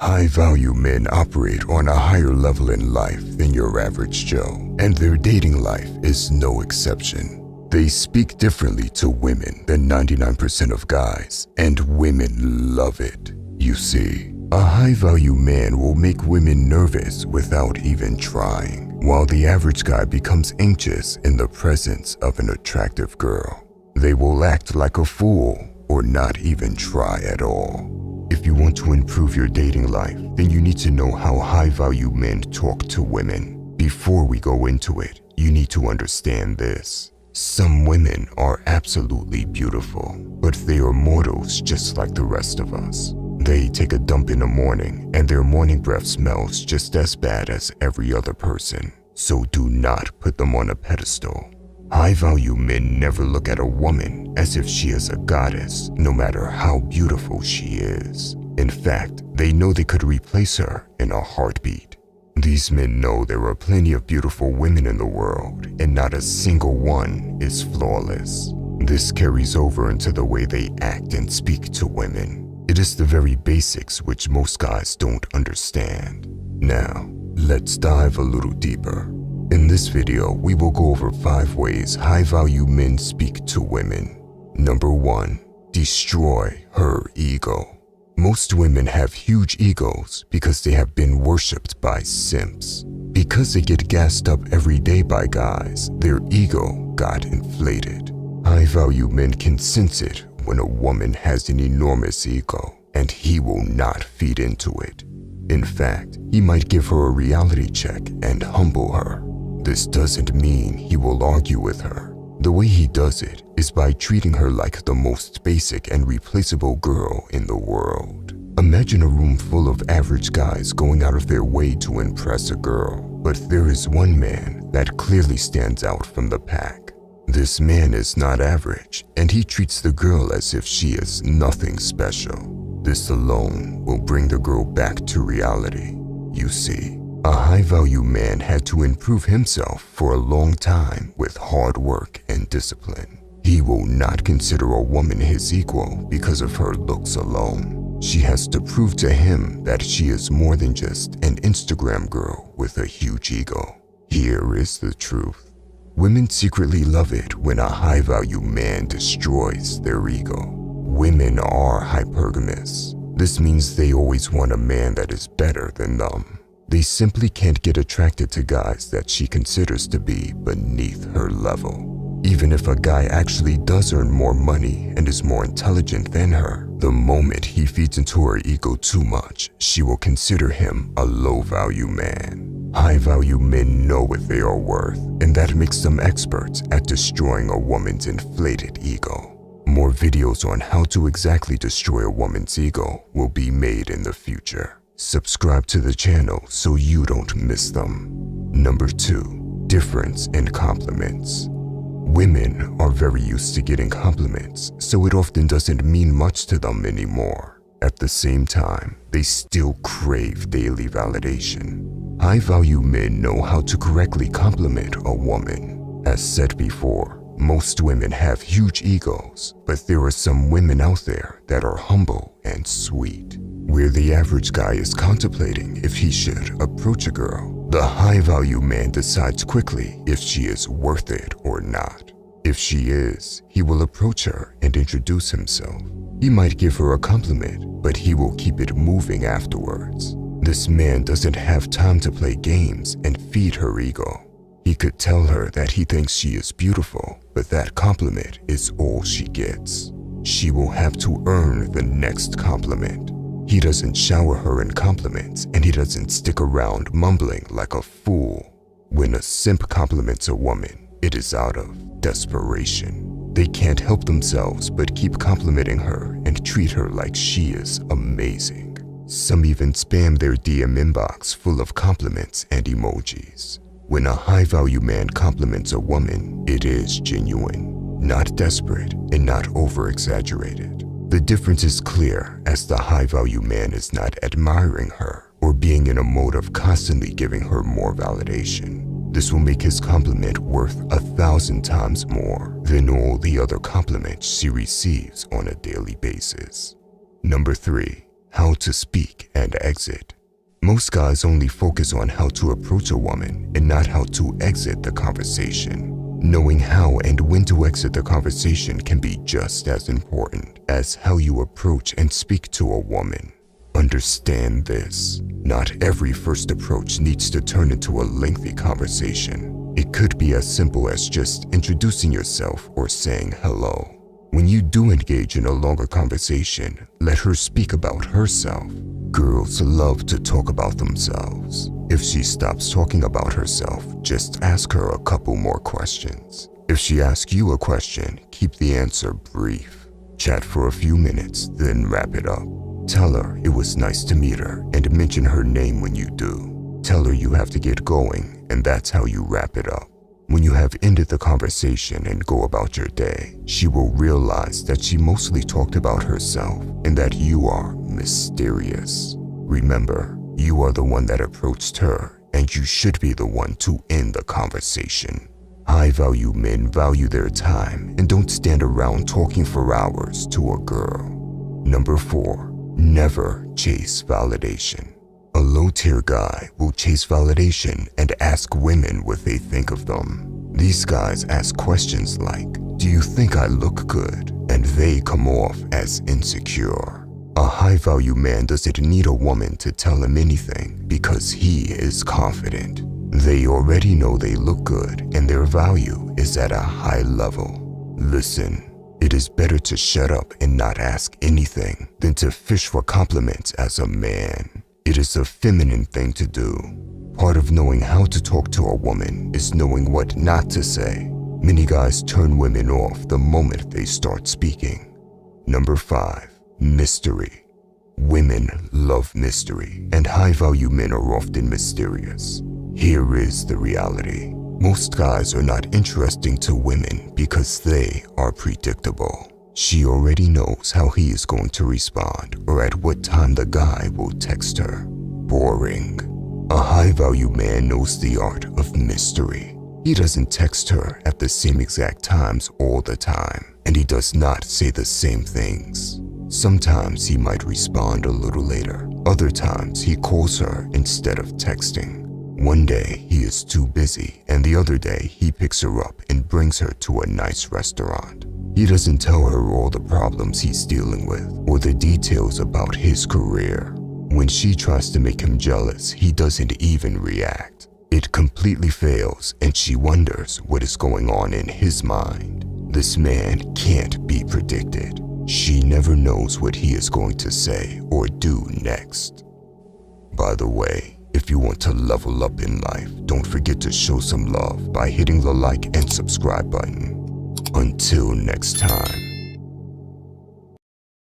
High-value men operate on a higher level in life than your average Joe, and their dating life is no exception. They speak differently to women than 99% of guys, and women love it. You see, a high-value man will make women nervous without even trying, while the average guy becomes anxious in the presence of an attractive girl. They will act like a fool or not even try at all. If you want to improve your dating life, then you need to know how high-value men talk to women. Before we go into it, you need to understand this. Some women are absolutely beautiful, but they are mortals just like the rest of us. They take a dump in the morning, and their morning breath smells just as bad as every other person. So do not put them on a pedestal. High-value men never look at a woman as if she is a goddess, no matter how beautiful she is. In fact, they know they could replace her in a heartbeat. These men know there are plenty of beautiful women in the world, and not a single one is flawless. This carries over into the way they act and speak to women. It is the very basics which most guys don't understand. Now, let's dive a little deeper. In this video, we will go over 5 ways high-value men speak to women. Number 1. Destroy her ego. Most women have huge egos because they have been worshipped by simps. Because they get gassed up every day by guys, their ego got inflated. High-value men can sense it when a woman has an enormous ego, and he will not feed into it. In fact, he might give her a reality check and humble her. This doesn't mean he will argue with her. The way he does it is by treating her like the most basic and replaceable girl in the world. Imagine a room full of average guys going out of their way to impress a girl, but there is one man that clearly stands out from the pack. This man is not average, and he treats the girl as if she is nothing special. This alone will bring the girl back to reality. You see, a high-value man had to improve himself for a long time with hard work and discipline. He will not consider a woman his equal because of her looks alone. She has to prove to him that she is more than just an Instagram girl with a huge ego. Here is the truth. Women secretly love it when a high-value man destroys their ego. Women are hypergamous. This means they always want a man that is better than them. They simply can't get attracted to guys that she considers to be beneath her level. Even if a guy actually does earn more money and is more intelligent than her, the moment he feeds into her ego too much, she will consider him a low-value man. High-value men know what they are worth, and that makes them experts at destroying a woman's inflated ego. More videos on how to exactly destroy a woman's ego will be made in the future. Subscribe to the channel so you don't miss them. Number 2. Difference in compliments. Women are very used to getting compliments, so it often doesn't mean much to them anymore. At the same time, they still crave daily validation. High-value men know how to correctly compliment a woman. As said before, most women have huge egos, but there are some women out there that are humble and sweet. Where the average guy is contemplating if he should approach a girl, the high-value man decides quickly if she is worth it or not. If she is, he will approach her and introduce himself. He might give her a compliment, but he will keep it moving afterwards. This man doesn't have time to play games and feed her ego. He could tell her that he thinks she is beautiful, but that compliment is all she gets. She will have to earn the next compliment. He doesn't shower her in compliments, and he doesn't stick around mumbling like a fool. When a simp compliments a woman, it is out of desperation. They can't help themselves but keep complimenting her and treat her like she is amazing. Some even spam their DM inbox full of compliments and emojis. When a high-value man compliments a woman, it is genuine, not desperate and not over-exaggerated. The difference is clear as the high-value man is not admiring her or being in a mode of constantly giving her more validation. This will make his compliment worth 1,000 times more than all the other compliments she receives on a daily basis. Number 3. How to speak and exit. Most guys only focus on how to approach a woman and not how to exit the conversation. Knowing how and when to exit the conversation can be just as important as how you approach and speak to a woman. Understand this. Not every first approach needs to turn into a lengthy conversation. It could be as simple as just introducing yourself or saying hello. When you do engage in a longer conversation, let her speak about herself. Girls love to talk about themselves. If she stops talking about herself, just ask her a couple more questions. If she asks you a question, keep the answer brief. Chat for a few minutes, then wrap it up. Tell her it was nice to meet her and mention her name when you do. Tell her you have to get going, and that's how you wrap it up. When you have ended the conversation and go about your day, she will realize that she mostly talked about herself and that you are mysterious. Remember, you are the one that approached her, and you should be the one to end the conversation. High-value men value their time and don't stand around talking for hours to a girl. Number 4, never chase validation. A low-tier guy will chase validation and ask women what they think of them. These guys ask questions like, "Do you think I look good?" And they come off as insecure. A high-value man doesn't need a woman to tell him anything because he is confident. They already know they look good and their value is at a high level. Listen, it is better to shut up and not ask anything than to fish for compliments as a man. It is a feminine thing to do. Part of knowing how to talk to a woman is knowing what not to say. Many guys turn women off the moment they start speaking. Number 5, mystery. Women love mystery, and high-value men are often mysterious. Here is the reality. Most guys are not interesting to women because they are predictable. She already knows how he is going to respond or at what time the guy will text her. Boring. A high-value man knows the art of mystery. He doesn't text her at the same exact times all the time, and he does not say the same things. Sometimes he might respond a little later. Other times he calls her instead of texting. One day he is too busy, and the other day he picks her up and brings her to a nice restaurant. He doesn't tell her all the problems he's dealing with or the details about his career. When she tries to make him jealous, he doesn't even react. It completely fails, and she wonders what is going on in his mind. This man can't be predicted. She never knows what he is going to say or do next. By the way, if you want to level up in life, don't forget to show some love by hitting the like and subscribe button. Until next time.